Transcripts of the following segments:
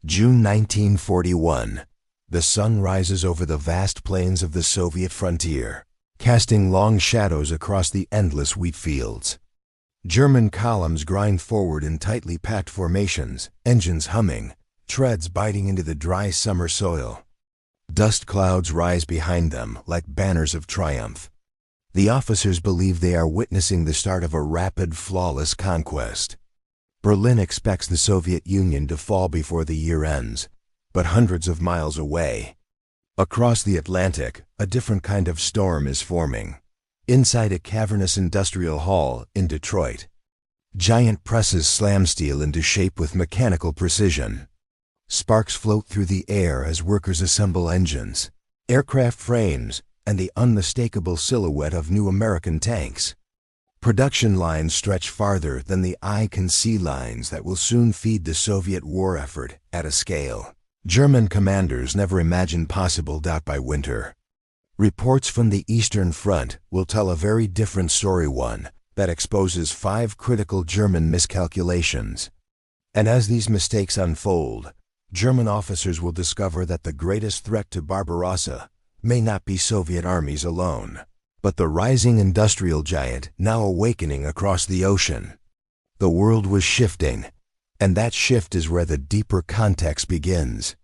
June 1941. The sun rises over the vast plains of the Soviet frontier, casting long shadows across the endless wheat fields. German columns grind forward in tightly packed formations, engines humming, treads biting into the dry summer soil. Dust clouds rise behind them like banners of triumph. The officers believe they are witnessing the start of a rapid, flawless conquest. Berlin expects the Soviet Union to fall before the year ends, but hundreds of miles away, across the Atlantic, a different kind of storm is forming. Inside a cavernous industrial hall in Detroit, giant presses slam steel into shape with mechanical precision. Sparks float through the air as workers assemble engines, aircraft frames, and the unmistakable silhouette of new American tanks. Production lines stretch farther than the eye can see, lines that will soon feed the Soviet war effort at a scale German commanders never imagined possible. By winter, reports from the Eastern Front will tell a very different story, one that exposes 5 critical German miscalculations. And as these mistakes unfold, German officers will discover that the greatest threat to Barbarossa may not be Soviet armies alone, but the rising industrial giant now awakening across the ocean. The world was shifting, and that shift is where the deeper context begins.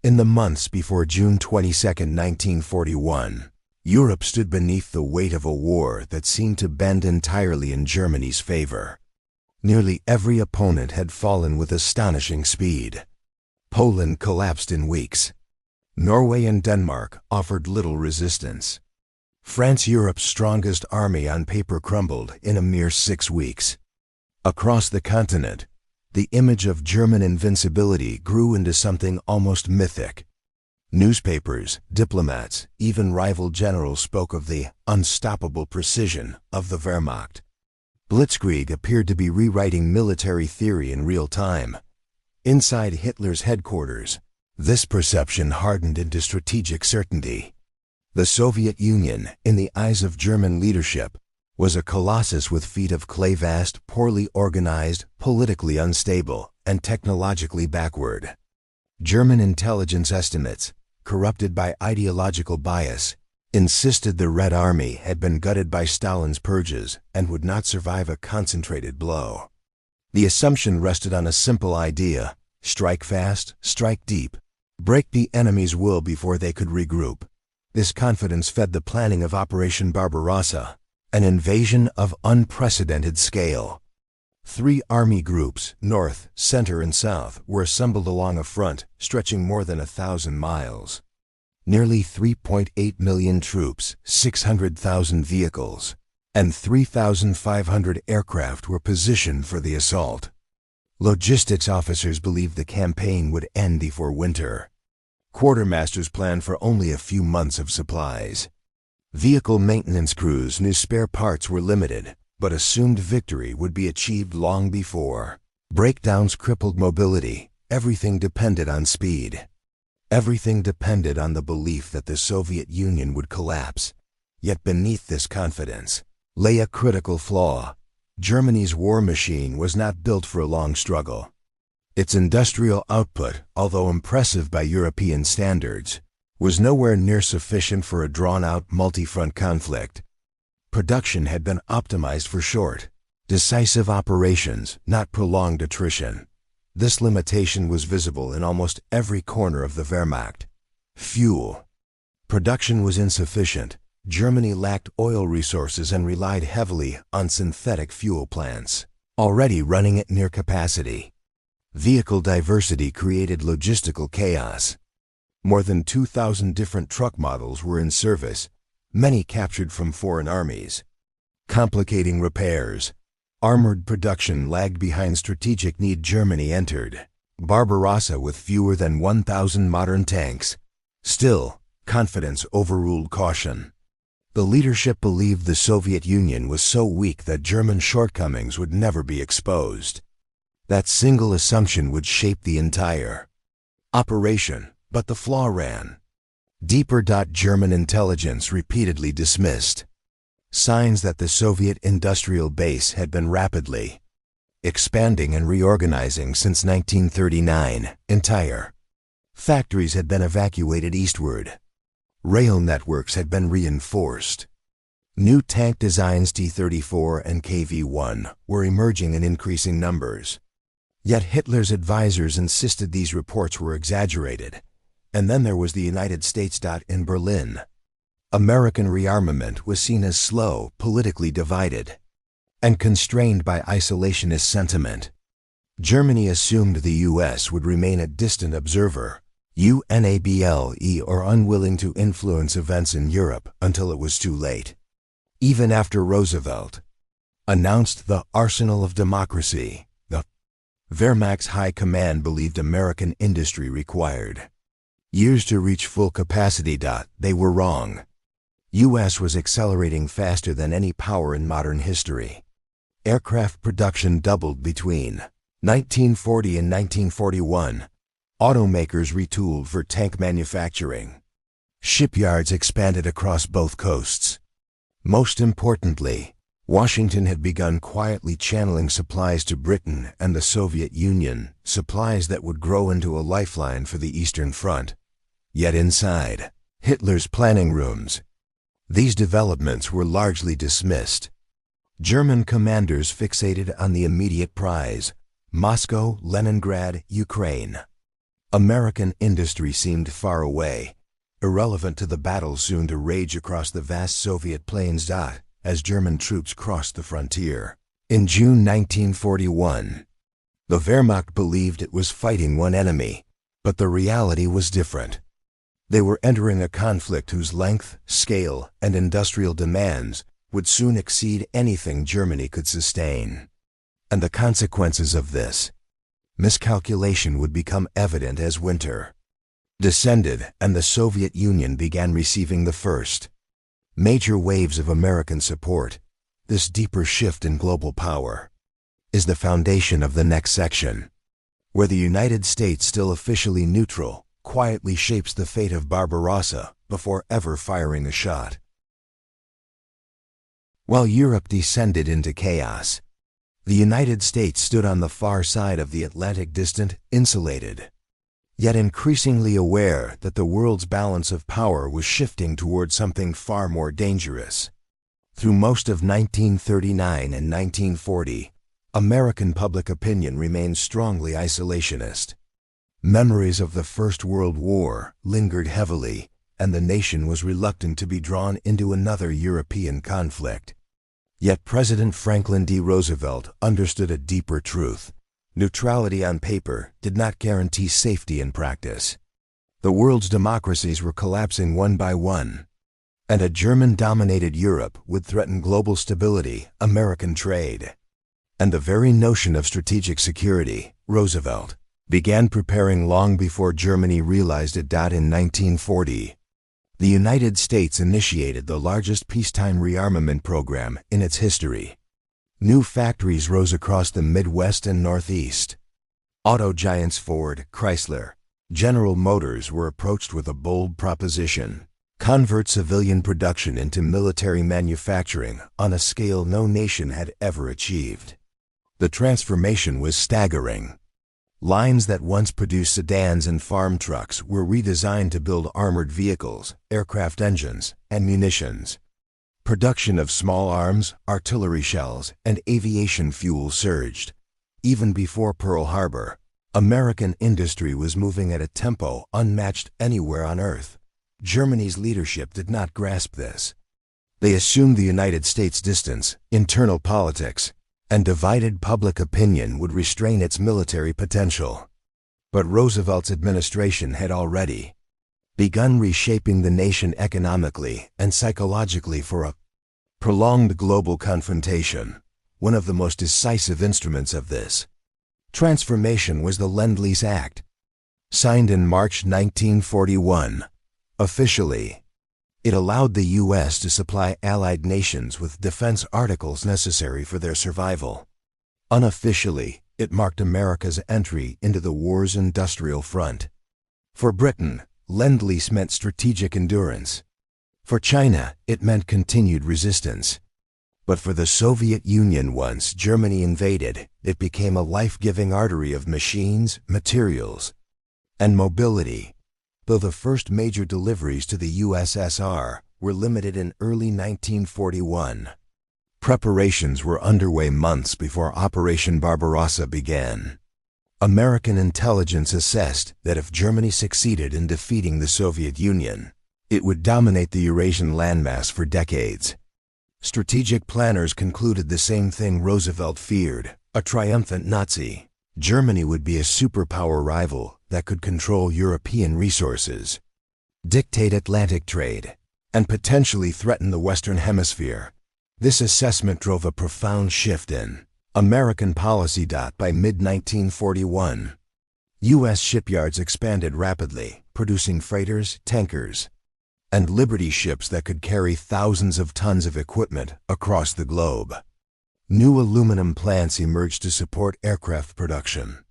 In the months before June 22, 1941, Europe stood beneath the weight of a war that seemed to bend entirely in Germany's favor. Nearly every opponent had fallen with astonishing speed. Poland collapsed in weeks. Norway and Denmark offered little resistance. France, Europe's strongest army on paper, crumbled in a mere 6 weeks. Across the continent, the image of German invincibility grew into something almost mythic. Newspapers, diplomats, even rival generals spoke of the unstoppable precision of the Wehrmacht. Blitzkrieg appeared to be rewriting military theory in real time. Inside Hitler's headquarters, this perception hardened into strategic certainty. The Soviet Union, in the eyes of German leadership, was a colossus with feet of clay, vast, poorly organized, politically unstable, and technologically backward. German intelligence estimates, corrupted by ideological bias, insisted the Red Army had been gutted by Stalin's purges and would not survive a concentrated blow. The assumption rested on a simple idea: strike fast, strike deep, break the enemy's will before they could regroup. This confidence fed the planning of Operation Barbarossa, an invasion of unprecedented scale. 3 army groups, North, Center, and South, were assembled along a front stretching more than 1,000 miles. Nearly 3.8 million troops, 600,000 vehicles, and 3,500 aircraft were positioned for the assault. Logistics officers believed the campaign would end before winter. Quartermasters planned for only a few months of supplies. Vehicle maintenance crews knew spare parts were limited, but assumed victory would be achieved long before. Breakdowns crippled mobility. Everything depended on speed. Everything depended on the belief that the Soviet Union would collapse. Yet beneath this confidence lay a critical flaw. Germany's war machine was not built for a long struggle. Its industrial output, although impressive by European standards, was nowhere near sufficient for a drawn-out multi-front conflict. Production had been optimized for short, decisive operations, not prolonged attrition. This limitation was visible in almost every corner of the Wehrmacht. Fuel. Production was insufficient. Germany lacked oil resources and relied heavily on synthetic fuel plants, already running at near capacity. Vehicle diversity created logistical chaos. More than 2,000 different truck models were in service, many captured from foreign armies. Complicating repairs. Armored production lagged behind strategic need. Germany entered Barbarossa with fewer than 1,000 modern tanks. Still, confidence overruled caution. The leadership believed the Soviet Union was so weak that German shortcomings would never be exposed. That single assumption would shape the entire operation, but the flaw ran deeper. German intelligence repeatedly dismissed signs that the Soviet industrial base had been rapidly expanding and reorganizing since 1939. Entire factories had been evacuated eastward. Rail networks had been reinforced. New tank designs T-34 and KV-1 were emerging in increasing numbers. Yet Hitler's advisors insisted these reports were exaggerated. And then there was the United States. In Berlin, American rearmament was seen as slow, politically divided, and constrained by isolationist sentiment. Germany assumed the U.S. would remain a distant observer, unable or unwilling to influence events in Europe until it was too late. Even after Roosevelt announced the arsenal of democracy, the Wehrmacht's high command believed American industry required years to reach full capacity. They were wrong. U.S. was accelerating faster than any power in modern history. Aircraft production doubled between 1940 and 1941. Automakers retooled for tank manufacturing. Shipyards expanded across both coasts. Most importantly, Washington had begun quietly channeling supplies to Britain and the Soviet Union, supplies that would grow into a lifeline for the Eastern Front. Yet inside Hitler's planning rooms, these developments were largely dismissed. German commanders fixated on the immediate prize, Moscow, Leningrad, Ukraine. American industry seemed far away, irrelevant to the battle soon to rage across the vast Soviet plains. As German troops crossed the frontier in June 1941, the Wehrmacht believed it was fighting one enemy, but the reality was different. They were entering a conflict whose length, scale, and industrial demands would soon exceed anything Germany could sustain. And the consequences of this miscalculation would become evident as winter descended and the Soviet Union began receiving the first major waves of American support. This deeper shift in global power is the foundation of the next section, where the United States, still officially neutral, quietly shapes the fate of Barbarossa before ever firing a shot. While Europe descended into chaos, the United States stood on the far side of the Atlantic, distant, insulated, yet increasingly aware that the world's balance of power was shifting toward something far more dangerous. Through most of 1939 and 1940, American public opinion remained strongly isolationist. Memories of the First World War lingered heavily, and the nation was reluctant to be drawn into another European conflict. Yet President Franklin D. Roosevelt understood a deeper truth. Neutrality on paper did not guarantee safety in practice. The world's democracies were collapsing one by one, and a German-dominated Europe would threaten global stability, American trade, and the very notion of strategic security. Roosevelt began preparing long before Germany realized it. In 1940, the United States initiated the largest peacetime rearmament program in its history. New factories rose across the Midwest and Northeast. Auto giants Ford, Chrysler, General Motors were approached with a bold proposition: convert civilian production into military manufacturing on a scale no nation had ever achieved. The transformation was staggering. Lines that once produced sedans and farm trucks were redesigned to build armored vehicles, aircraft engines, and munitions. Production of small arms, artillery shells, and aviation fuel surged. Even before Pearl Harbor, American industry was moving at a tempo unmatched anywhere on Earth. Germany's leadership did not grasp this. They assumed the United States' distance, internal politics, and divided public opinion would restrain its military potential. But Roosevelt's administration had already begun reshaping the nation economically and psychologically for a prolonged global confrontation. One of the most decisive instruments of this transformation was the Lend-Lease Act, signed in March 1941. Officially, it allowed the U.S. to supply allied nations with defense articles necessary for their survival. Unofficially, it marked America's entry into the war's industrial front. For Britain, Lend-Lease meant strategic endurance. For China, it meant continued resistance. But for the Soviet Union, once Germany invaded, it became a life-giving artery of machines, materials, and mobility. Though the first major deliveries to the USSR were limited in early 1941, preparations were underway months before Operation Barbarossa began. American intelligence assessed that if Germany succeeded in defeating the Soviet Union, it would dominate the Eurasian landmass for decades. Strategic planners concluded the same thing Roosevelt feared: a triumphant Nazi Germany would be a superpower rival that could control European resources, dictate Atlantic trade, and potentially threaten the Western Hemisphere. This assessment drove a profound shift in American policy. By mid-1941, U.S. shipyards expanded rapidly, producing freighters, tankers, and Liberty ships that could carry thousands of tons of equipment across the globe. New aluminum plants emerged to support aircraft production.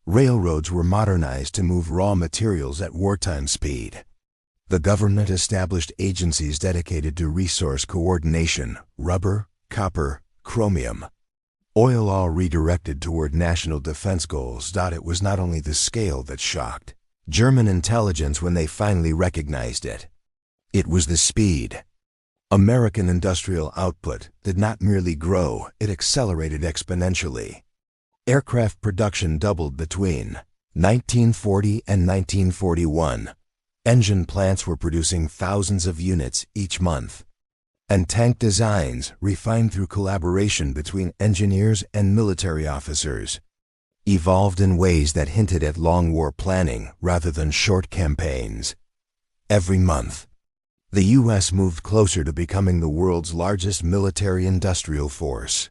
Railroads were modernized to move raw materials at wartime speed. The government established agencies dedicated to resource coordination: rubber, copper, chromium, oil, all redirected toward national defense goals. It was not only the scale that shocked German intelligence when they finally recognized it. It was the speed. American industrial output did not merely grow, it accelerated exponentially. Aircraft production doubled between 1940 and 1941. Engine plants were producing thousands of units each month. And tank designs, refined through collaboration between engineers and military officers, evolved in ways that hinted at long war planning rather than short campaigns. Every month, the U.S. moved closer to becoming the world's largest military-industrial force.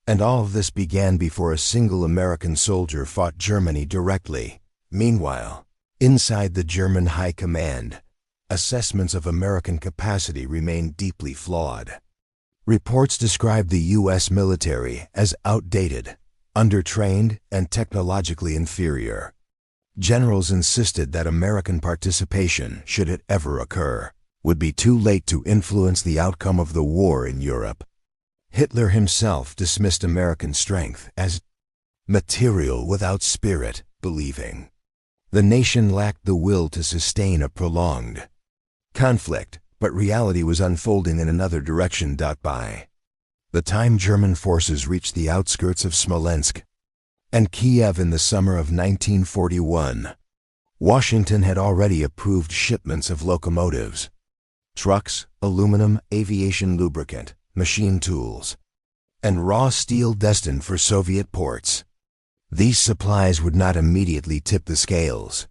And all of this began before a single American soldier fought Germany directly. Meanwhile, inside the German High Command, assessments of American capacity remained deeply flawed. Reports described the U.S. military as outdated, undertrained, and technologically inferior. Generals insisted that American participation, should it ever occur, would be too late to influence the outcome of the war in Europe. Hitler himself dismissed American strength as material without spirit, believing the nation lacked the will to sustain a prolonged conflict, but reality was unfolding in another direction. By the time German forces reached the outskirts of Smolensk and Kiev in the summer of 1941, Washington had already approved shipments of locomotives, trucks, aluminum, aviation lubricant, machine tools, and raw steel destined for Soviet ports. These supplies would not immediately tip the scales,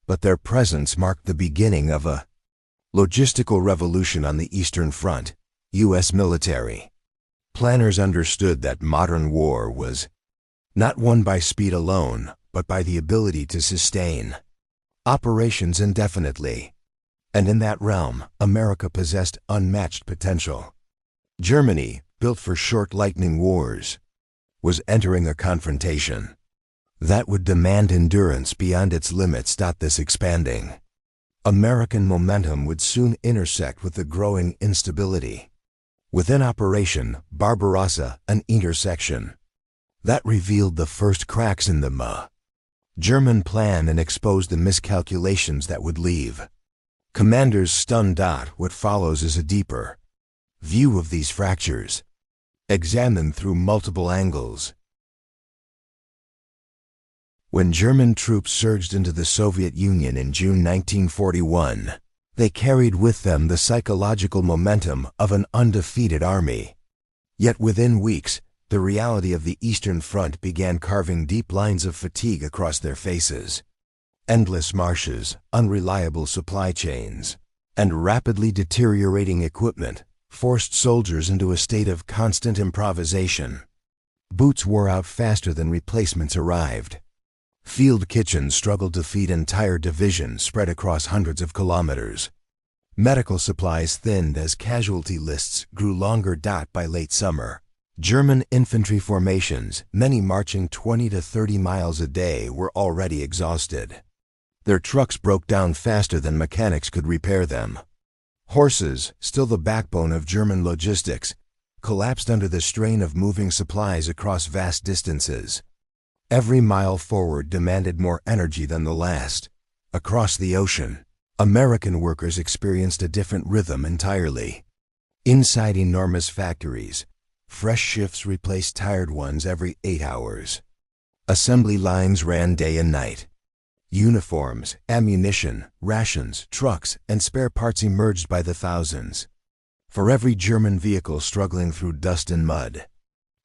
but their presence marked the beginning of a logistical revolution on the Eastern Front. U.S. military planners understood that modern war was not won by speed alone, but by the ability to sustain operations indefinitely. And in that realm, America possessed unmatched potential. Germany, built for short lightning wars, was entering a confrontation that would demand endurance beyond its limits. This expanding American momentum would soon intersect with the growing instability within Operation Barbarossa, an intersection that revealed the first cracks in the German plan and exposed the miscalculations that would leave commanders stunned. What follows is a deeper view of these fractures, examined through multiple angles. When German troops surged into the Soviet Union in June 1941, they carried with them the psychological momentum of an undefeated army. Yet within weeks, the reality of the Eastern Front began carving deep lines of fatigue across their faces. Endless marches, unreliable supply chains, and rapidly deteriorating equipment forced soldiers into a state of constant improvisation. Boots wore out faster than replacements arrived. Field kitchens struggled to feed entire divisions spread across hundreds of kilometers. Medical supplies thinned as casualty lists grew longer. By late summer, German infantry formations, many marching 20 to 30 miles a day, were already exhausted. Their trucks broke down faster than mechanics could repair them. Horses, still the backbone of German logistics, collapsed under the strain of moving supplies across vast distances. Every mile forward demanded more energy than the last. Across the ocean, American workers experienced a different rhythm entirely. Inside enormous factories, fresh shifts replaced tired ones every 8 hours. Assembly lines ran day and night. Uniforms, ammunition, rations, trucks, and spare parts emerged by the thousands. For every German vehicle struggling through dust and mud,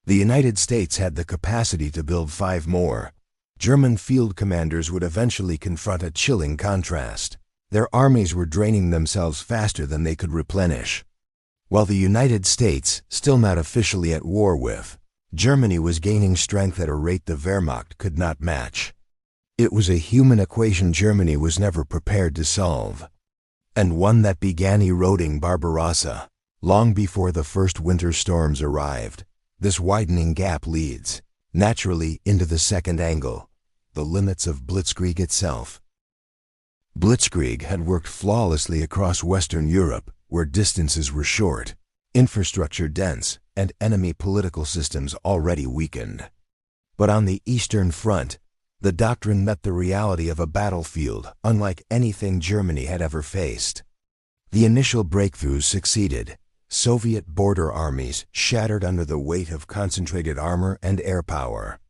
the United States had the capacity to build 5 more. German field commanders would eventually confront a chilling contrast. Their armies were draining themselves faster than they could replenish. While the United States, still not officially at war with, Germany was gaining strength at a rate the Wehrmacht could not match. It was a human equation Germany was never prepared to solve, and one that began eroding Barbarossa long before the first winter storms arrived. This widening gap leads, naturally, into the second angle, the limits of Blitzkrieg itself. Blitzkrieg had worked flawlessly across Western Europe, where distances were short, infrastructure dense, and enemy political systems already weakened. But on the Eastern Front, the doctrine met the reality of a battlefield unlike anything Germany had ever faced. The initial breakthroughs succeeded. Soviet border armies shattered under the weight of concentrated armor and air power.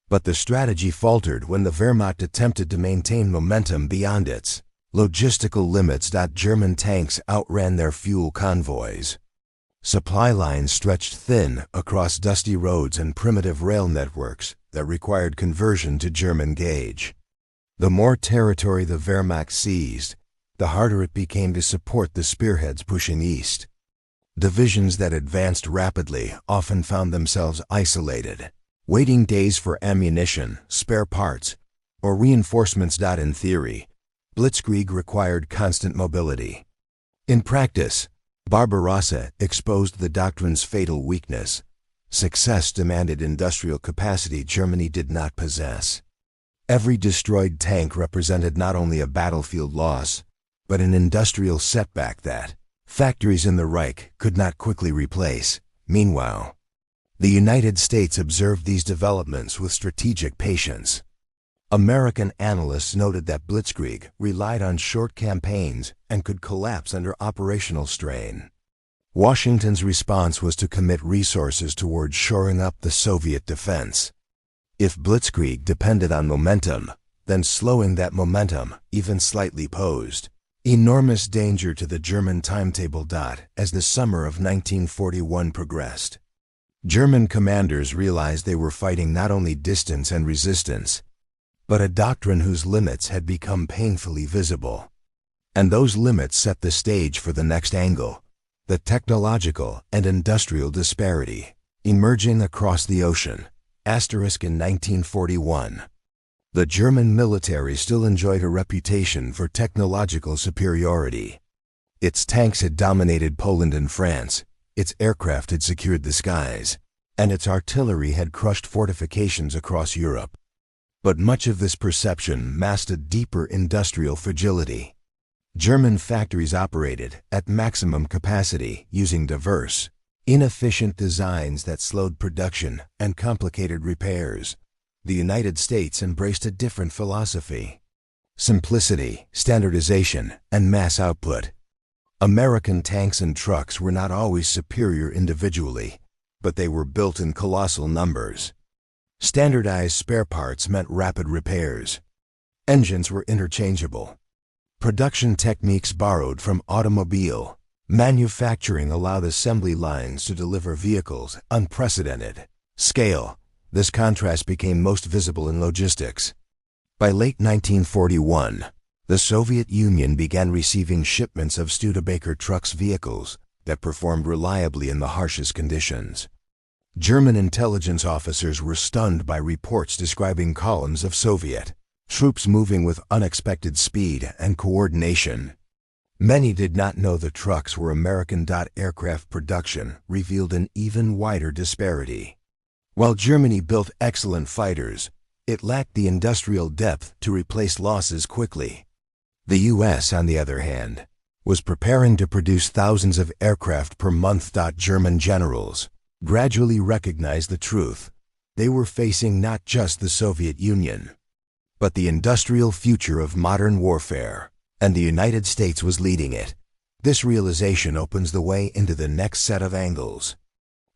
But the strategy faltered when the Wehrmacht attempted to maintain momentum beyond its logistical limits. German tanks outran their fuel convoys. Supply lines stretched thin across dusty roads and primitive rail networks that required conversion to German gauge. The more territory the Wehrmacht seized, the harder it became to support the spearheads pushing east. Divisions that advanced rapidly often found themselves isolated, waiting days for ammunition, spare parts, or reinforcements. In theory, Blitzkrieg required constant mobility. In practice, Barbarossa exposed the doctrine's fatal weakness. Success demanded industrial capacity Germany did not possess. Every destroyed tank represented not only a battlefield loss, but an industrial setback that factories in the Reich could not quickly replace. Meanwhile, the United States observed these developments with strategic patience. American analysts noted that Blitzkrieg relied on short campaigns and could collapse under operational strain. Washington's response was to commit resources towards shoring up the Soviet defense. If Blitzkrieg depended on momentum, then slowing that momentum, even slightly, posed enormous danger to the German timetable. As the summer of 1941 progressed, German commanders realized they were fighting not only distance and resistance, but a doctrine whose limits had become painfully visible. And those limits set the stage for the next angle, the technological and industrial disparity emerging across the ocean. In 1941. The German military still enjoyed a reputation for technological superiority. Its tanks had dominated Poland and France, its aircraft had secured the skies, and its artillery had crushed fortifications across Europe. But much of this perception masked a deeper industrial fragility. German factories operated at maximum capacity using diverse, inefficient designs that slowed production and complicated repairs. The United States embraced a different philosophy: simplicity, standardization, and mass output. American tanks and trucks were not always superior individually, but they were built in colossal numbers. Standardized spare parts meant rapid repairs. Engines were interchangeable. Production techniques borrowed from automobile manufacturing allowed assembly lines to deliver vehicles unprecedented scale. This contrast became most visible in logistics. By late 1941, the Soviet Union began receiving shipments of Studebaker trucks, vehicles that performed reliably in the harshest conditions. German intelligence officers were stunned by reports describing columns of Soviet troops moving with unexpected speed and coordination. Many did not know the trucks were American. Aircraft production revealed an even wider disparity. While Germany built excellent fighters, it lacked the industrial depth to replace losses quickly. The U.S., on the other hand, was preparing to produce thousands of aircraft per month. German generals gradually recognized the truth. They were facing not just the Soviet Union, but the industrial future of modern warfare, and the United States was leading it. This realization opens the way into the next set of angles,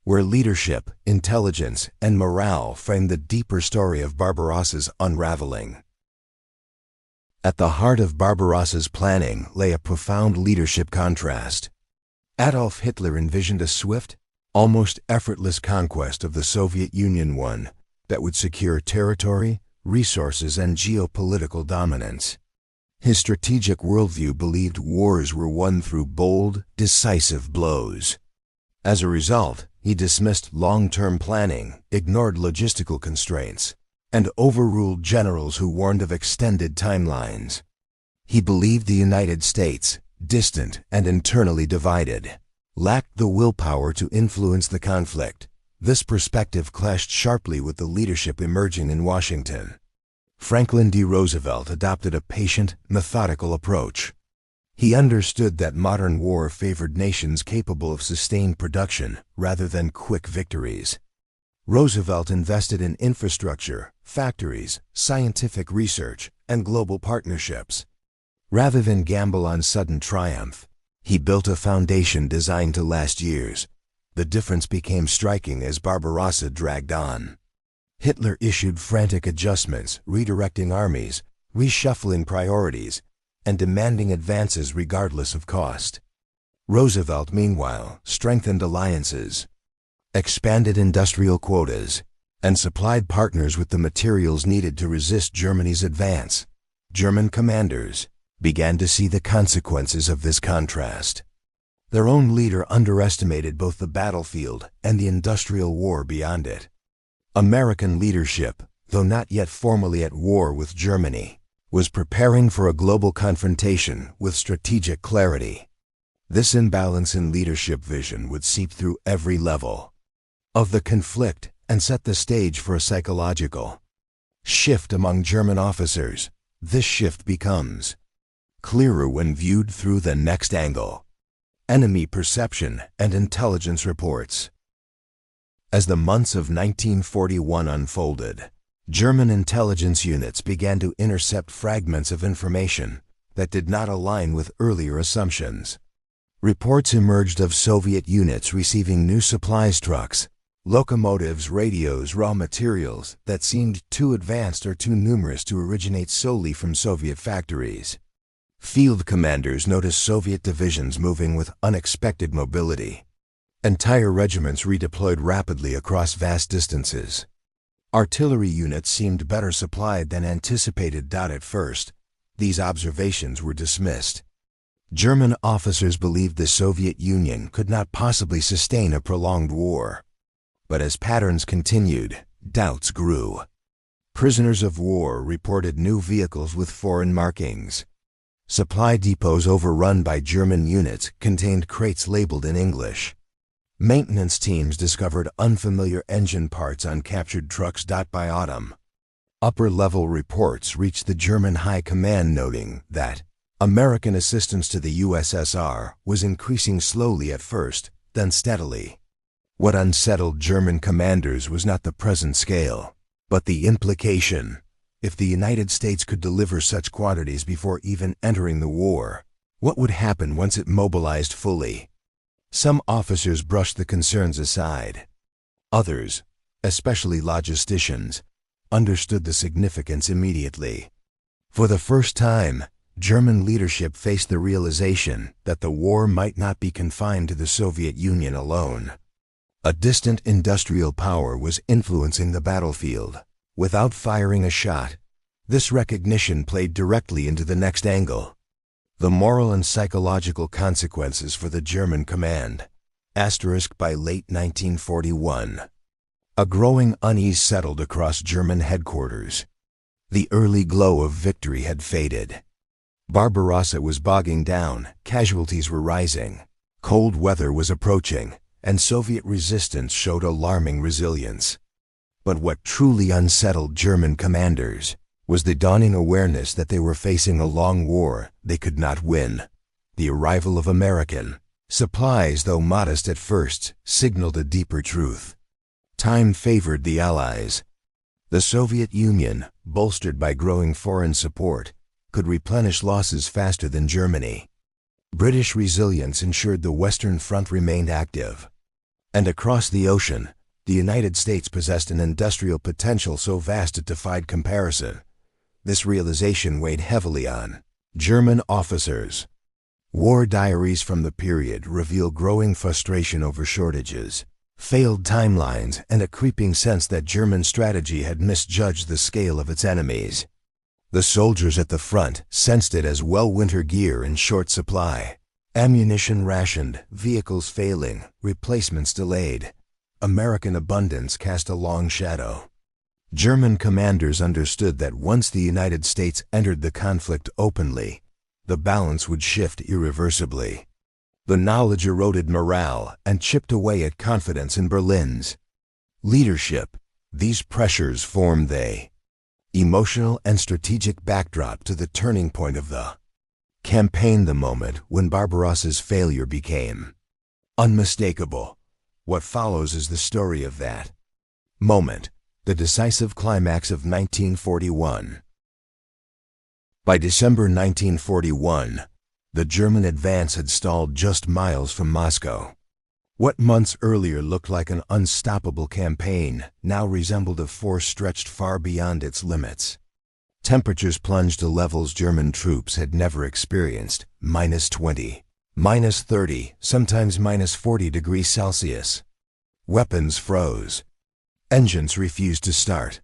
where leadership, intelligence, and morale frame the deeper story of Barbarossa's unraveling. At the heart of Barbarossa's planning lay a profound leadership contrast. Adolf Hitler envisioned a swift, almost effortless conquest of the Soviet Union, one that would secure territory, resources, and geopolitical dominance. His strategic worldview believed wars were won through bold, decisive blows. As a result, he dismissed long-term planning, ignored logistical constraints, and overruled generals who warned of extended timelines. He believed the United States, distant and internally divided, lacked the willpower to influence the conflict. This perspective clashed sharply with the leadership emerging in Washington. Franklin D. Roosevelt adopted a patient, methodical approach. He understood that modern war favored nations capable of sustained production rather than quick victories. Roosevelt invested in infrastructure, factories, scientific research, and global partnerships. Rather than gamble on sudden triumph, he built a foundation designed to last years. The difference became striking as Barbarossa dragged on. Hitler issued frantic adjustments, redirecting armies, reshuffling priorities, and demanding advances regardless of cost. Roosevelt, meanwhile, strengthened alliances, expanded industrial quotas, and supplied partners with the materials needed to resist Germany's advance. German commanders began to see the consequences of this contrast. Their own leader underestimated both the battlefield and the industrial war beyond it. American leadership, though not yet formally at war with Germany, was preparing for a global confrontation with strategic clarity. This imbalance in leadership vision would seep through every level of the conflict and set the stage for a psychological shift among German officers. This shift becomes clearer when viewed through the next angle: enemy perception and intelligence reports. As the months of 1941 unfolded, German intelligence units began to intercept fragments of information that did not align with earlier assumptions. Reports emerged of Soviet units receiving new supplies trucks, locomotives, radios, raw materials that seemed too advanced or too numerous to originate solely from Soviet factories. Field commanders noticed Soviet divisions moving with unexpected mobility. Entire regiments redeployed rapidly across vast distances. Artillery units seemed better supplied than anticipated. At first, these observations were dismissed. German officers believed the Soviet Union could not possibly sustain a prolonged war. But as patterns continued, doubts grew. Prisoners of war reported new vehicles with foreign markings. Supply depots overrun by German units contained crates labeled in English. Maintenance teams discovered unfamiliar engine parts on captured trucks. By autumn, upper-level reports reached the German High Command noting that American assistance to the USSR was increasing slowly at first, then steadily. What unsettled German commanders was not the present scale, but the implication. If the United States could deliver such quantities before even entering the war, what would happen once it mobilized fully? Some officers brushed the concerns aside. Others, especially logisticians, understood the significance immediately. For the first time, German leadership faced the realization that the war might not be confined to the Soviet Union alone. A distant industrial power was influencing the battlefield without firing a shot. This recognition played directly into the next angle: the moral and psychological consequences for the German command. By late 1941, a growing unease settled across German headquarters. The early glow of victory had faded. Barbarossa was bogging down, casualties were rising, cold weather was approaching, and Soviet resistance showed alarming resilience. But what truly unsettled German commanders was the dawning awareness that they were facing a long war they could not win. The arrival of American Supplies, though modest at first, signaled a deeper truth. Time favored the Allies. The Soviet Union, bolstered by growing foreign support, could replenish losses faster than Germany. British resilience ensured the Western Front remained active. And across the ocean, the United States possessed an industrial potential so vast it defied comparison. This realization weighed heavily on German officers. War diaries from the period reveal growing frustration over shortages, failed timelines, and a creeping sense that German strategy had misjudged the scale of its enemies. The soldiers at the front sensed it as well: winter gear in short supply, ammunition rationed, vehicles failing, replacements delayed. American abundance cast a long shadow. German commanders understood that once the United States entered the conflict openly, the balance would shift irreversibly. The knowledge eroded morale and chipped away at confidence in Berlin's leadership. These pressures formed the emotional and strategic backdrop to the turning point of the campaign, the moment when Barbarossa's failure became unmistakable. What follows is the story of that moment, the decisive climax of 1941. By December 1941, the German advance had stalled just miles from Moscow. What months earlier looked like an unstoppable campaign now resembled a force stretched far beyond its limits. Temperatures plunged to levels German troops had never experienced: -20, -30, sometimes -40 degrees Celsius. Weapons froze. Engines refused to start.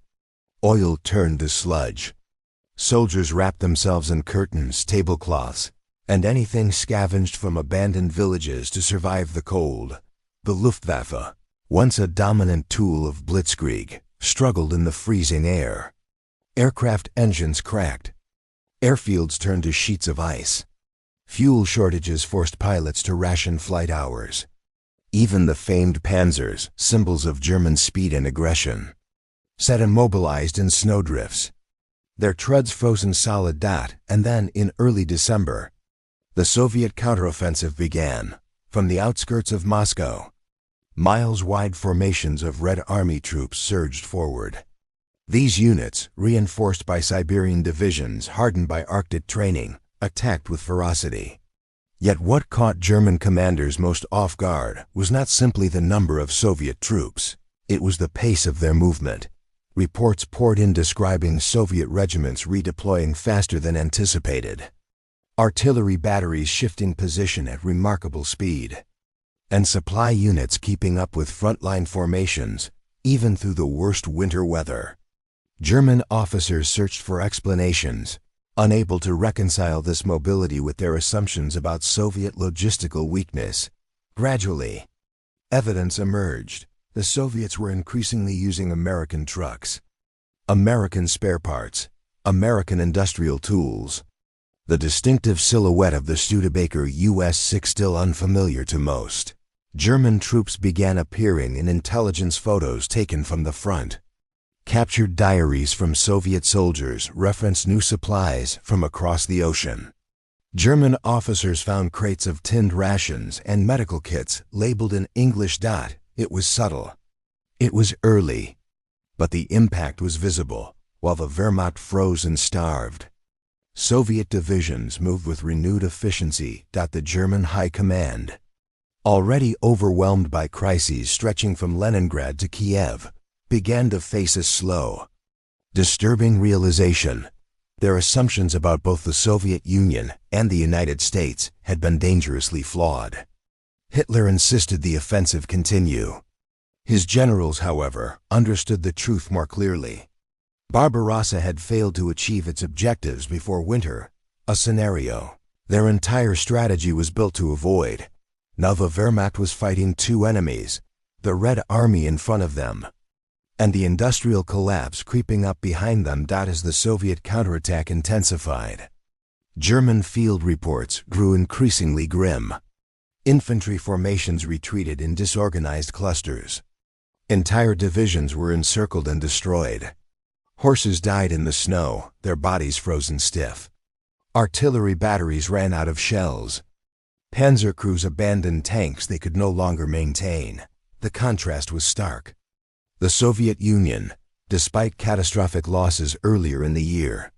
Oil turned to sludge. Soldiers wrapped themselves in curtains, tablecloths, and anything scavenged from abandoned villages to survive the cold. The Luftwaffe, once a dominant tool of Blitzkrieg, struggled in the freezing air. Aircraft engines cracked. Airfields turned to sheets of ice. Fuel shortages forced pilots to ration flight hours. Even the famed panzers, symbols of German speed and aggression, sat immobilized in snowdrifts, their treads frozen solid. And then, in early December, the Soviet counteroffensive began. From the outskirts of Moscow, miles-wide formations of Red Army troops surged forward. These units, reinforced by Siberian divisions hardened by Arctic training, attacked with ferocity. Yet what caught German commanders most off guard was not simply the number of Soviet troops. It was the pace of their movement. Reports poured in describing Soviet regiments redeploying faster than anticipated, artillery batteries shifting position at remarkable speed, and supply units keeping up with frontline formations, even through the worst winter weather. German officers searched for explanations, unable to reconcile this mobility with their assumptions about Soviet logistical weakness. Gradually, evidence emerged. The Soviets were increasingly using American trucks, American spare parts, American industrial tools. The distinctive silhouette of the Studebaker US-6 still unfamiliar to most. German troops began appearing in intelligence photos taken from the front. Captured diaries from Soviet soldiers referenced new supplies from across the ocean. German officers found crates of tinned rations and medical kits labeled in English. It was subtle. It was early. But the impact was visible. While the Wehrmacht froze and starved, Soviet divisions moved with renewed efficiency. The German High Command, already overwhelmed by crises stretching from Leningrad to Kiev, began to face a slow, disturbing realization. Their assumptions about both the Soviet Union and the United States had been dangerously flawed. Hitler insisted the offensive continue. His generals, however, understood the truth more clearly. Barbarossa had failed to achieve its objectives before winter, a scenario their entire strategy was built to avoid. Now the Wehrmacht was fighting two enemies, the Red Army in front of them, and the industrial collapse creeping up behind them. As the Soviet counterattack intensified, German field reports grew increasingly grim. Infantry formations retreated in disorganized clusters. Entire divisions were encircled and destroyed. Horses died in the snow, their bodies frozen stiff. Artillery batteries ran out of shells. Panzer crews abandoned tanks they could no longer maintain. The contrast was stark. The Soviet Union, despite catastrophic losses earlier in the year,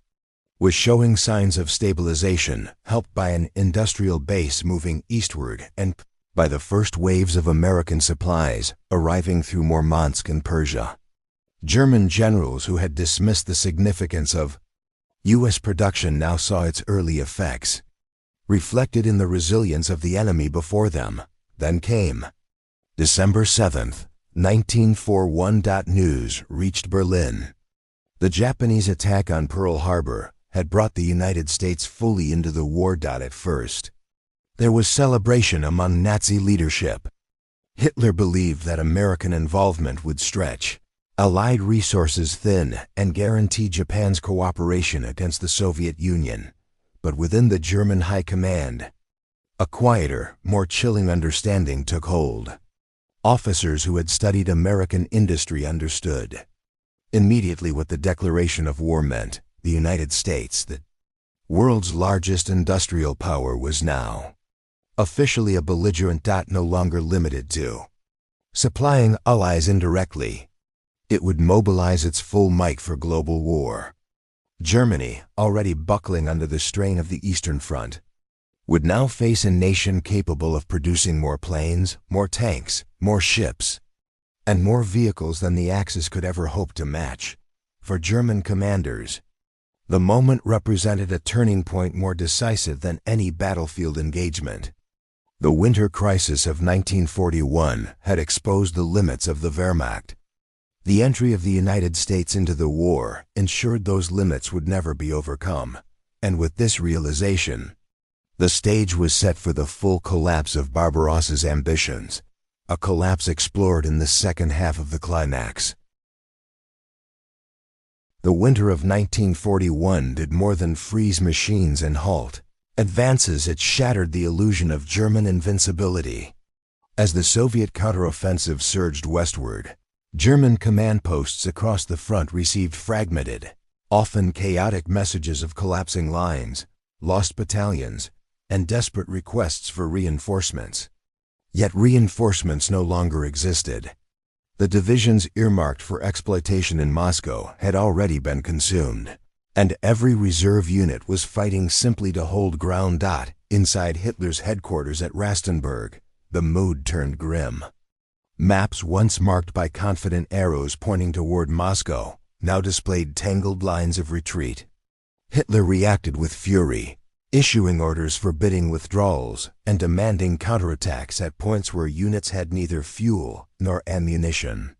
was showing signs of stabilization, helped by an industrial base moving eastward and by the first waves of American supplies arriving through Murmansk and Persia. German generals who had dismissed the significance of U.S. production now saw its early effects, reflected in the resilience of the enemy before them. Then came December 7th, 1941. News reached Berlin. The Japanese attack on Pearl Harbor had brought the United States fully into the war. At first, there was celebration among Nazi leadership. Hitler believed that American involvement would stretch Allied resources thin and guarantee Japan's cooperation against the Soviet Union. But within the German high command, a quieter, more chilling understanding took hold. Officers who had studied American industry understood immediately what the declaration of war meant. The United States, the world's largest industrial power, was now officially a belligerent. No longer limited to supplying allies indirectly. It would mobilize its full might for global war. Germany, already buckling under the strain of the Eastern Front, would now face a nation capable of producing more planes, more tanks, more ships, and more vehicles than the Axis could ever hope to match. For German commanders, the moment represented a turning point more decisive than any battlefield engagement. The winter crisis of 1941 had exposed the limits of the Wehrmacht. The entry of the United States into the war ensured those limits would never be overcome, and with this realization, the stage was set for the full collapse of Barbarossa's ambitions, a collapse explored in the second half of the climax. The winter of 1941 did more than freeze machines and halt advances. It shattered the illusion of German invincibility. As the Soviet counteroffensive surged westward, German command posts across the front received fragmented, often chaotic messages of collapsing lines, lost battalions, and desperate requests for reinforcements. Yet reinforcements no longer existed. The divisions earmarked for exploitation in Moscow had already been consumed, and every reserve unit was fighting simply to hold ground. Inside Hitler's headquarters at Rastenburg, the mood turned grim. Maps once marked by confident arrows pointing toward Moscow now displayed tangled lines of retreat. Hitler reacted with fury, issuing orders forbidding withdrawals and demanding counterattacks at points where units had neither fuel nor ammunition.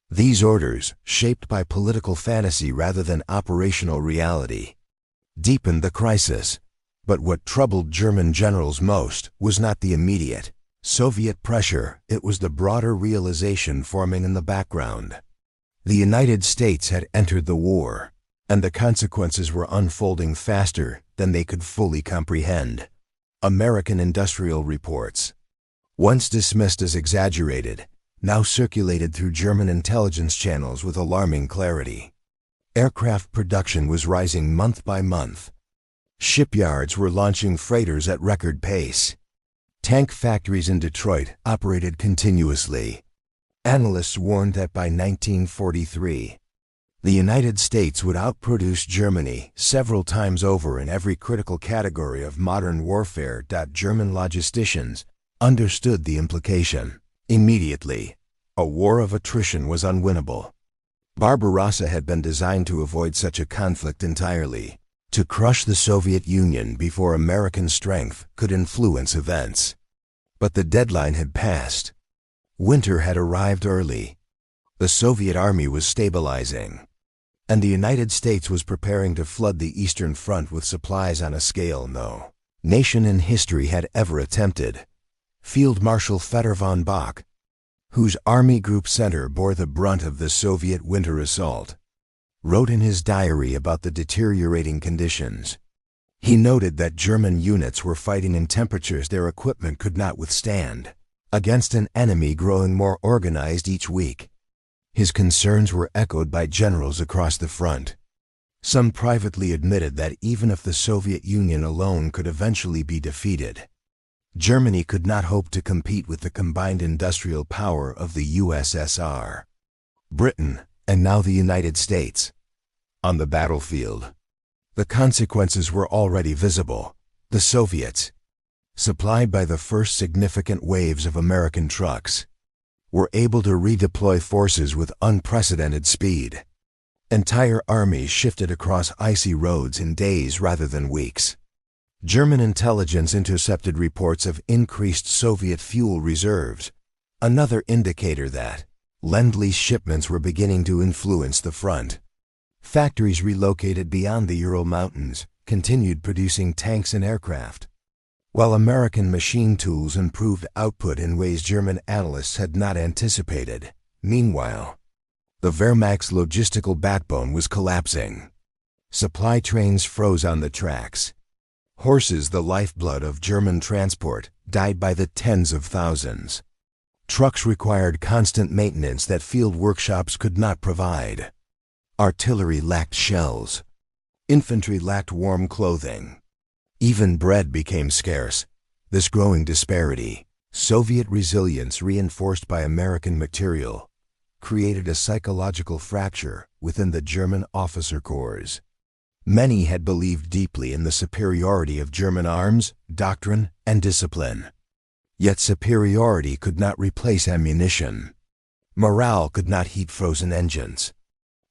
These orders, shaped by political fantasy rather than operational reality, deepened the crisis. But what troubled German generals most was not the immediate Soviet pressure, it was the broader realization forming in the background. The United States had entered the war, and the consequences were unfolding faster than they could fully comprehend. American industrial reports, once dismissed as exaggerated, now circulated through German intelligence channels with alarming clarity. Aircraft production was rising month by month. Shipyards were launching freighters at record pace. Tank factories in Detroit operated continuously. Analysts warned that by 1943, the United States would outproduce Germany several times over in every critical category of modern warfare. German logisticians understood the implication. Immediately, a war of attrition was unwinnable. Barbarossa had been designed to avoid such a conflict entirely, to crush the Soviet Union before American strength could influence events. But the deadline had passed. Winter had arrived early. The Soviet army was stabilizing, and the United States was preparing to flood the Eastern Front with supplies on a scale no nation in history had ever attempted. Field Marshal Fedor von Bock, whose Army Group Center bore the brunt of the Soviet winter assault, wrote in his diary about the deteriorating conditions. He noted that German units were fighting in temperatures their equipment could not withstand, against an enemy growing more organized each week. His concerns were echoed by generals across the front. Some privately admitted that even if the Soviet Union alone could eventually be defeated, Germany could not hope to compete with the combined industrial power of the USSR, Britain, and now the United States. On the battlefield, the consequences were already visible. The Soviets, supplied by the first significant waves of American trucks, were able to redeploy forces with unprecedented speed. Entire armies shifted across icy roads in days rather than weeks. German intelligence intercepted reports of increased Soviet fuel reserves, another indicator that Lend-Lease shipments were beginning to influence the front. Factories relocated beyond the Ural Mountains continued producing tanks and aircraft, while American machine tools improved output in ways German analysts had not anticipated. Meanwhile, the Wehrmacht's logistical backbone was collapsing. Supply trains froze on the tracks. Horses, the lifeblood of German transport, died by the tens of thousands. Trucks required constant maintenance that field workshops could not provide. Artillery lacked shells. Infantry lacked warm clothing. Even bread became scarce. This growing disparity, Soviet resilience reinforced by American material, created a psychological fracture within the German officer corps. Many had believed deeply in the superiority of German arms, doctrine, and discipline. Yet superiority could not replace ammunition. Morale could not heat frozen engines.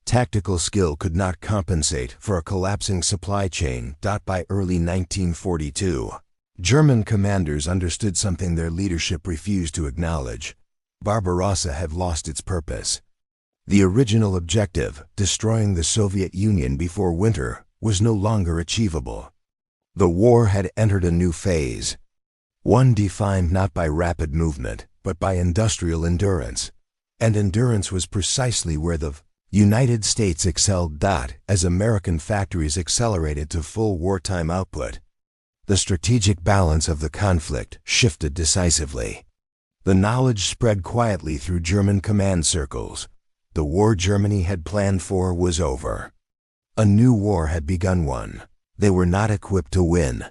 Tactical skill could not compensate for a collapsing supply chain. By early 1942, German commanders understood something their leadership refused to acknowledge. Barbarossa had lost its purpose. The original objective, destroying the Soviet Union before winter, was no longer achievable. The war had entered a new phase, one defined not by rapid movement, but by industrial endurance. And endurance was precisely where the United States excelled. As American factories accelerated to full wartime output, the strategic balance of the conflict shifted decisively. The knowledge spread quietly through German command circles. The war Germany had planned for was over. A new war had begun. They were not equipped to win.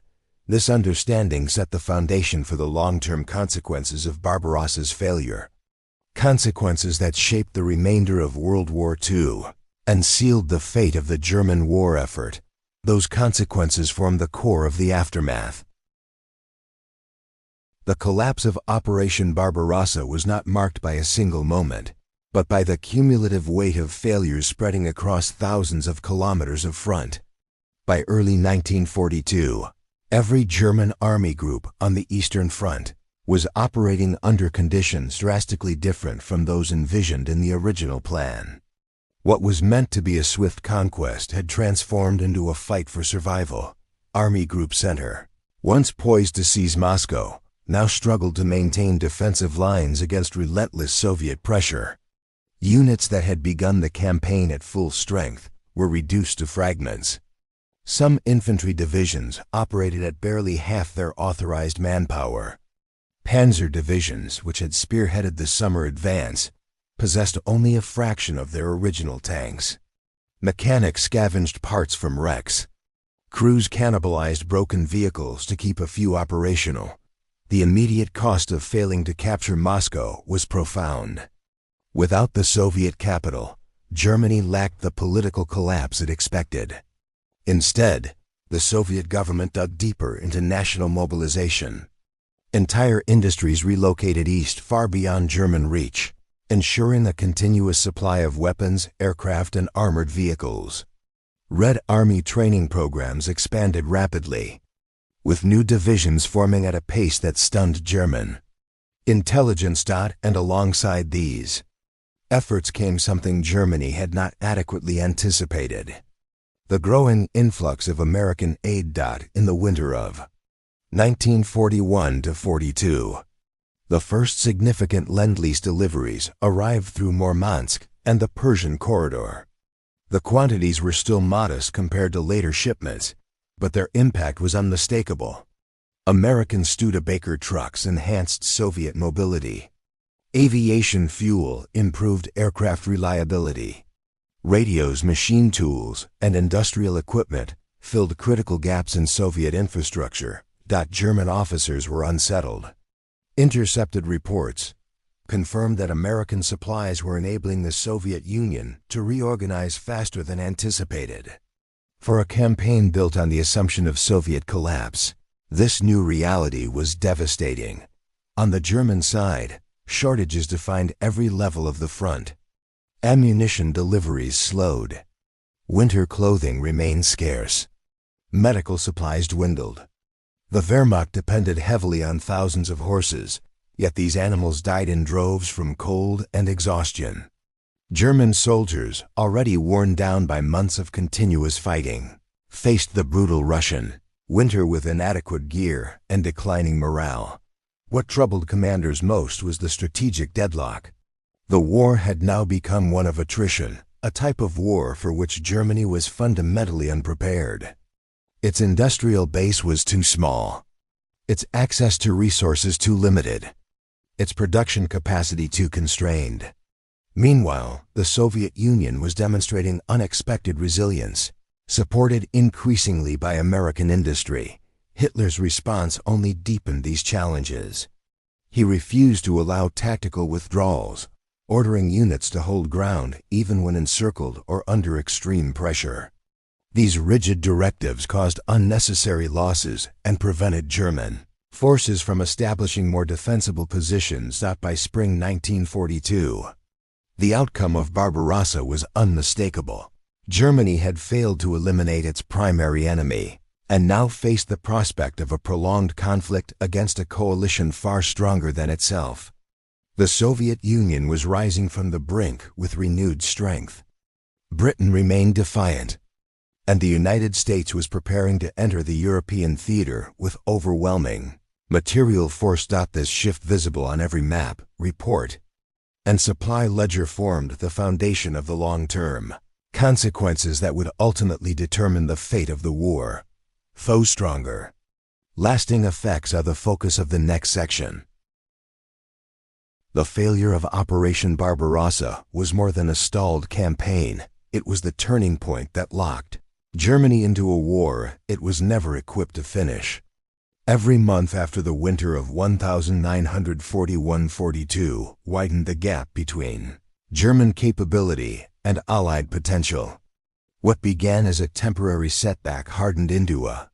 This understanding set the foundation for the long-term consequences of Barbarossa's failure. Consequences that shaped the remainder of World War II and sealed the fate of the German war effort. Those consequences formed the core of the aftermath. The collapse of Operation Barbarossa was not marked by a single moment, but by the cumulative weight of failures spreading across thousands of kilometers of front. By early 1942, every German army group on the Eastern Front was operating under conditions drastically different from those envisioned in the original plan. What was meant to be a swift conquest had transformed into a fight for survival. Army Group Center, once poised to seize Moscow, now struggled to maintain defensive lines against relentless Soviet pressure. Units that had begun the campaign at full strength were reduced to fragments. Some infantry divisions operated at barely half their authorized manpower. Panzer divisions, which had spearheaded the summer advance, possessed only a fraction of their original tanks. Mechanics scavenged parts from wrecks. Crews cannibalized broken vehicles to keep a few operational. The immediate cost of failing to capture Moscow was profound. Without the Soviet capital, Germany lacked the political collapse it expected. Instead, the Soviet government dug deeper into national mobilization. Entire industries relocated east far beyond German reach, ensuring a continuous supply of weapons, aircraft, and armored vehicles. Red Army training programs expanded rapidly, with new divisions forming at a pace that stunned German intelligence. And alongside these efforts came something Germany had not adequately anticipated: the growing influx of American aid. In the winter of 1941–42, the first significant Lend-Lease deliveries arrived through Murmansk and the Persian corridor. The quantities were still modest compared to later shipments, but their impact was unmistakable. American Studebaker trucks enhanced Soviet mobility. Aviation fuel improved aircraft reliability. Radios, machine tools, and industrial equipment filled critical gaps in Soviet infrastructure. German officers were unsettled. Intercepted reports confirmed that American supplies were enabling the Soviet Union to reorganize faster than anticipated. For a campaign built on the assumption of Soviet collapse, this new reality was devastating. On the German side, shortages defined every level of the front. Ammunition deliveries slowed. Winter clothing remained scarce. Medical supplies dwindled. The Wehrmacht depended heavily on thousands of horses, yet these animals died in droves from cold and exhaustion. German soldiers, already worn down by months of continuous fighting, faced the brutal Russian winter with inadequate gear and declining morale. What troubled commanders most was the strategic deadlock. The war had now become one of attrition, a type of war for which Germany was fundamentally unprepared. Its industrial base was too small. Its access to resources too limited. Its production capacity too constrained. Meanwhile, the Soviet Union was demonstrating unexpected resilience, supported increasingly by American industry. Hitler's response only deepened these challenges. He refused to allow tactical withdrawals, ordering units to hold ground even when encircled or under extreme pressure. These rigid directives caused unnecessary losses and prevented German forces from establishing more defensible positions. By spring 1942, the outcome of Barbarossa was unmistakable. Germany had failed to eliminate its primary enemy, and now faced the prospect of a prolonged conflict against a coalition far stronger than itself. The Soviet Union was rising from the brink with renewed strength. Britain remained defiant, and the United States was preparing to enter the European theater with overwhelming material force. This shift, visible on every map, report, and supply ledger, formed the foundation of the long-term consequences that would ultimately determine the fate of the war. Foe stronger. Lasting effects are the focus of the next section. The failure of Operation Barbarossa was more than a stalled campaign. It was the turning point that locked Germany into a war it was never equipped to finish. Every month after the winter of 1941–42 widened the gap between German capability and Allied potential. What began as a temporary setback hardened into a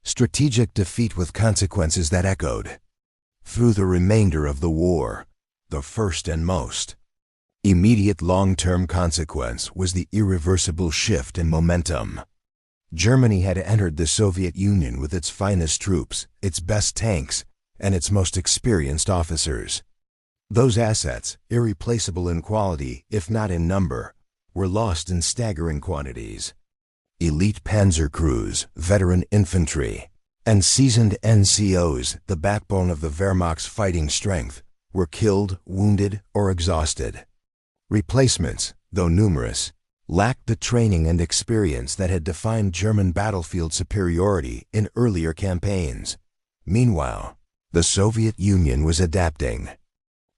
strategic defeat with consequences that echoed through the remainder of the war. The first and most immediate long-term consequence was the irreversible shift in momentum. Germany had entered the Soviet Union with its finest troops, its best tanks, and its most experienced officers. Those assets, irreplaceable in quality if not in number, were lost in staggering quantities. Elite panzer crews, veteran infantry, and seasoned NCOs, the backbone of the Wehrmacht's fighting strength, were killed, wounded, or exhausted. Replacements, though numerous, lacked the training and experience that had defined German battlefield superiority in earlier campaigns. Meanwhile, the Soviet Union was adapting.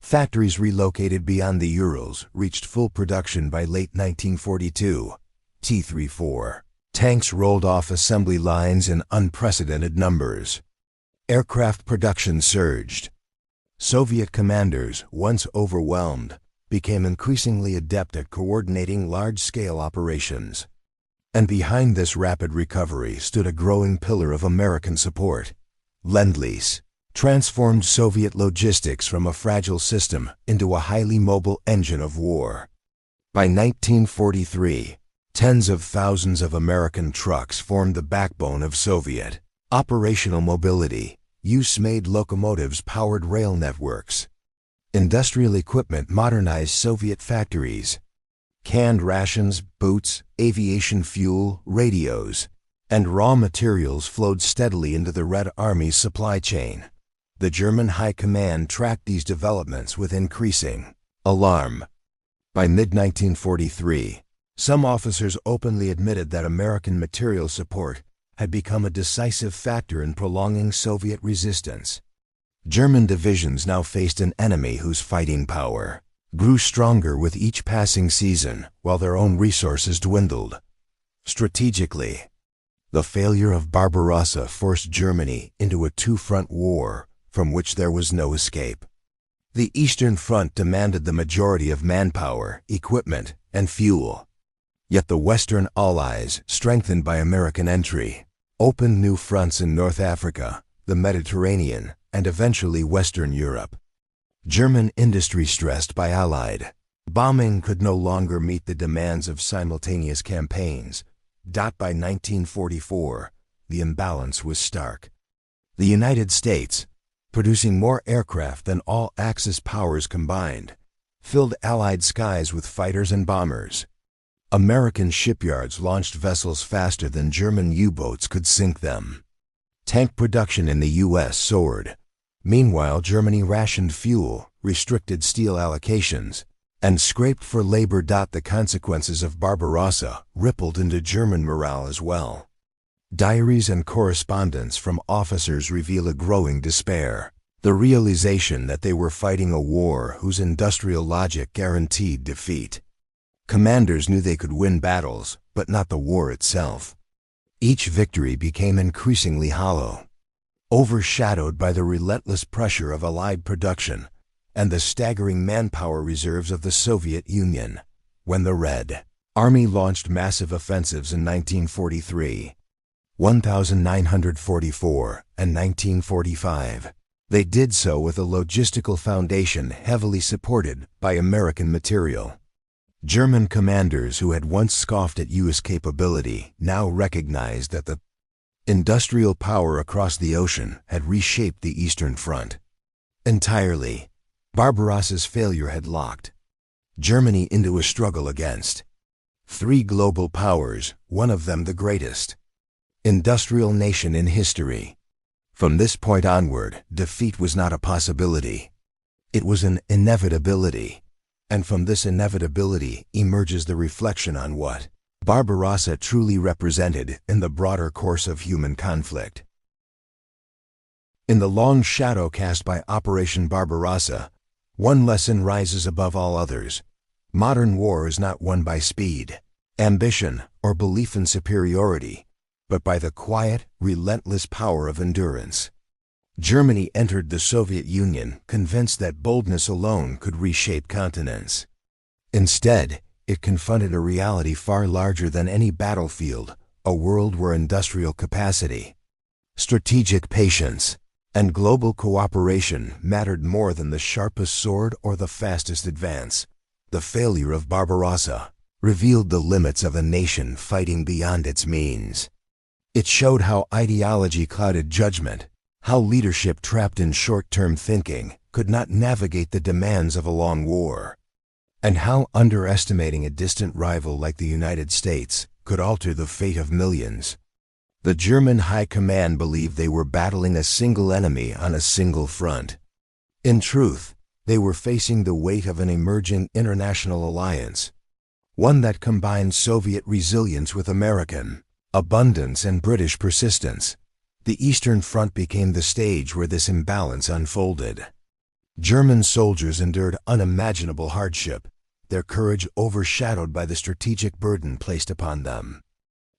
Factories relocated beyond the Urals reached full production by late 1942. T-34 tanks rolled off assembly lines in unprecedented numbers. Aircraft production surged. Soviet commanders, once overwhelmed, became increasingly adept at coordinating large-scale operations. And behind this rapid recovery stood a growing pillar of American support. Lend-Lease transformed Soviet logistics from a fragile system into a highly mobile engine of war. By 1943, tens of thousands of American trucks formed the backbone of Soviet operational mobility. U.S.-made locomotives powered rail networks. Industrial equipment modernized Soviet factories. Canned rations, boots, aviation fuel, radios, and raw materials flowed steadily into the Red Army's supply chain. The German High Command tracked these developments with increasing alarm. By mid-1943, some officers openly admitted that American material support had become a decisive factor in prolonging Soviet resistance. German divisions now faced an enemy whose fighting power grew stronger with each passing season, while their own resources dwindled. Strategically, The failure of Barbarossa forced Germany into a two-front war from which there was no escape. The Eastern Front demanded the majority of manpower, equipment, and fuel. Yet the Western Allies, strengthened by American entry, opened new fronts in North Africa, the Mediterranean, and eventually Western Europe. German industry stressed by Allied bombing could no longer meet the demands of simultaneous campaigns. By 1944, the imbalance was stark. The United States, producing more aircraft than all Axis powers combined, filled Allied skies with fighters and bombers. American shipyards launched vessels faster than German U-boats could sink them. Tank production in the U.S. soared. Meanwhile, Germany rationed fuel, restricted steel allocations, and scraped for labor. The consequences of Barbarossa rippled into German morale as well. Diaries and correspondence from officers reveal a growing despair, the realization that they were fighting a war whose industrial logic guaranteed defeat. Commanders knew they could win battles, but not the war itself. Each victory became increasingly hollow, overshadowed by the relentless pressure of Allied production and the staggering manpower reserves of the Soviet Union. When the Red Army launched massive offensives in 1943, 1944, and 1945, they did so with a logistical foundation heavily supported by American material. German commanders who had once scoffed at U.S. capability now recognized that the industrial power across the ocean had reshaped the Eastern Front entirely. Barbarossa's failure had locked Germany into a struggle against three global powers, one of them the greatest industrial nation in history. From this point onward, defeat was not a possibility. It was an inevitability. And from this inevitability emerges the reflection on what Barbarossa truly represented in the broader course of human conflict. In the long shadow cast by Operation Barbarossa, one lesson rises above all others. Modern war is not won by speed, ambition, or belief in superiority, but by the quiet, relentless power of endurance. Germany entered the Soviet Union convinced that boldness alone could reshape continents. Instead, it confronted a reality far larger than any battlefield, a world where industrial capacity, strategic patience, and global cooperation mattered more than the sharpest sword or the fastest advance. The failure of Barbarossa revealed the limits of a nation fighting beyond its means. It showed how ideology clouded judgment, how leadership trapped in short-term thinking could not navigate the demands of a long war, and how underestimating a distant rival like the United States could alter the fate of millions. The German high command believed they were battling a single enemy on a single front. In truth, they were facing the weight of an emerging international alliance, one that combined Soviet resilience with American abundance and British persistence. The Eastern Front became the stage where this imbalance unfolded. German soldiers endured unimaginable hardship, their courage overshadowed by the strategic burden placed upon them.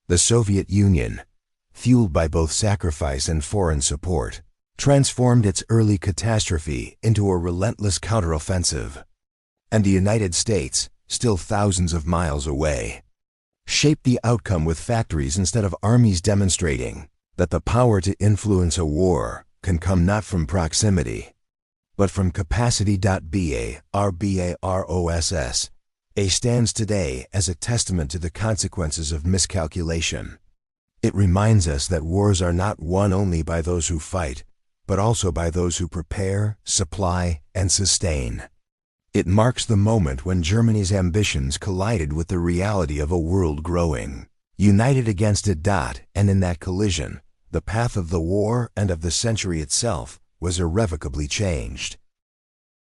The Soviet Union, fueled by both sacrifice and foreign support, transformed its early catastrophe into a relentless counteroffensive. And the United States, still thousands of miles away, shaped the outcome with factories instead of armies, demonstrating that the power to influence a war can come not from proximity, but from capacity. Barbarossa stands today as a testament to the consequences of miscalculation. It reminds us that wars are not won only by those who fight, but also by those who prepare, supply, and sustain. It marks the moment when Germany's ambitions collided with the reality of a world growing, united against it. And in that collision, the path of the war and of the century itself was irrevocably changed.